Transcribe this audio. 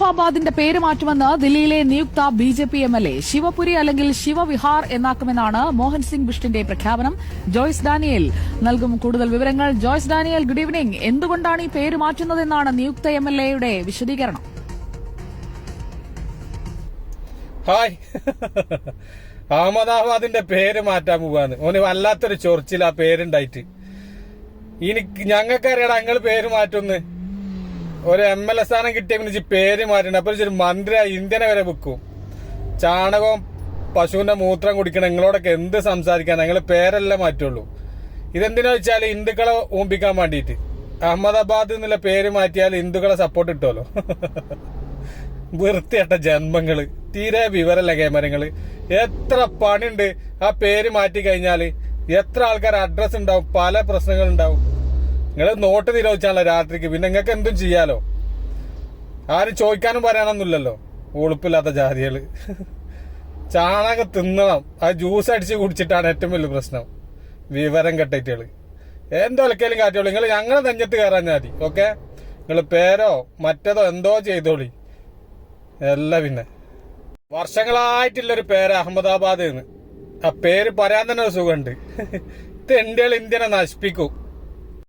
അഹമ്മദാബാദിന്റെ പേര് മാറ്റുമെന്ന് ദില്ലിയിലെ നിയുക്ത ബിജെപി എംഎൽഎ. ശിവപുരി അല്ലെങ്കിൽ ശിവവിഹാർ എന്നാക്കുമെന്നാണ് മോഹൻ സിംഗ് ബിഷ്ടിന്റെ പ്രഖ്യാപനം. ജോയ്സ് ഡാനിയേൽ നൽകും കൂടുതൽ വിവരങ്ങൾ. Joyce Daniel, good evening. എന്തുകൊണ്ടാണ് ഈ പേര് മാറ്റുന്നതെന്നാണ് നിയുക്ത എംഎൽഎയുടെ വിശദീകരണം? ഹായ്, അഹമ്മദാബാദിന്റെ പേര് മാറ്റാൻ പോവാന്ന്. ഓന് വല്ലാത്തൊരു ചൊറിച്ചിൽ ആ പേരുണ്ടായിട്ട്. ഞങ്ങൾക്കറിയടാ ഞങ്ങൾ പേര് മാറ്റുന്ന്. ഒരു MLA സ്ഥാനം കിട്ടിയ പേര് മാറ്റണം. അപ്പൊ ഒരു മന്ത്രി ഇന്ത്യനെ വരെ വെക്കും. ചാണകവും പശുവിന്റെ മൂത്രം കുടിക്കണം. നിങ്ങളോടൊക്കെ എന്ത് സംസാരിക്കാൻ? ഞങ്ങൾ പേരല്ലേ മാറ്റുള്ളൂ. ഇതെന്തിനാ വെച്ചാൽ ഹിന്ദുക്കളെ ഓമ്പിക്കാൻ വേണ്ടിയിട്ട്. അഹമ്മദാബാദ് എന്നുള്ള പേര് മാറ്റിയാൽ ഹിന്ദുക്കളെ സപ്പോർട്ട് കിട്ടുമല്ലോ. വൃത്തിയട്ട ജന്മങ്ങള്, തീരെ വിവരല്ല കേമരങ്ങള്. എത്ര പണിയുണ്ട് ആ പേര് മാറ്റി കഴിഞ്ഞാല്. എത്ര ആൾക്കാർ അഡ്രസ് ഉണ്ടാവും, പല പ്രശ്നങ്ങളുണ്ടാവും. നിങ്ങൾ നോട്ട് നിരോധിച്ചാണല്ലോ രാത്രിക്ക്. പിന്നെ നിങ്ങൾക്ക് എന്തും ചെയ്യാലോ. ആരും ചോദിക്കാനും പറയാനൊന്നുമില്ലല്ലോ. ഉളുപ്പില്ലാത്ത ജാതികള്. ചാണകം തിന്നണം. ആ ജ്യൂസ് അടിച്ച് കുടിച്ചിട്ടാണ് ഏറ്റവും വലിയ പ്രശ്നം. വിവരം കെട്ടിട്ടുകള് എന്തോ ഒലക്കേലും കാറ്റുള്ളൂ. നിങ്ങൾ ഞങ്ങളെ നെഞ്ഞത്ത് കയറാൻ മതി. ഓക്കെ, നിങ്ങൾ പേരോ മറ്റേതോ എന്തോ ചെയ്തോളി. എല്ലാം പിന്നെ വർഷങ്ങളായിട്ടുള്ളൊരു പേര് അഹമ്മദാബാദ് എന്ന്. ആ പേര് പറയാൻ തന്നെ ഒരു സുഖമുണ്ട്. ഇത് ഇന്ത്യനെ നശിപ്പിക്കും.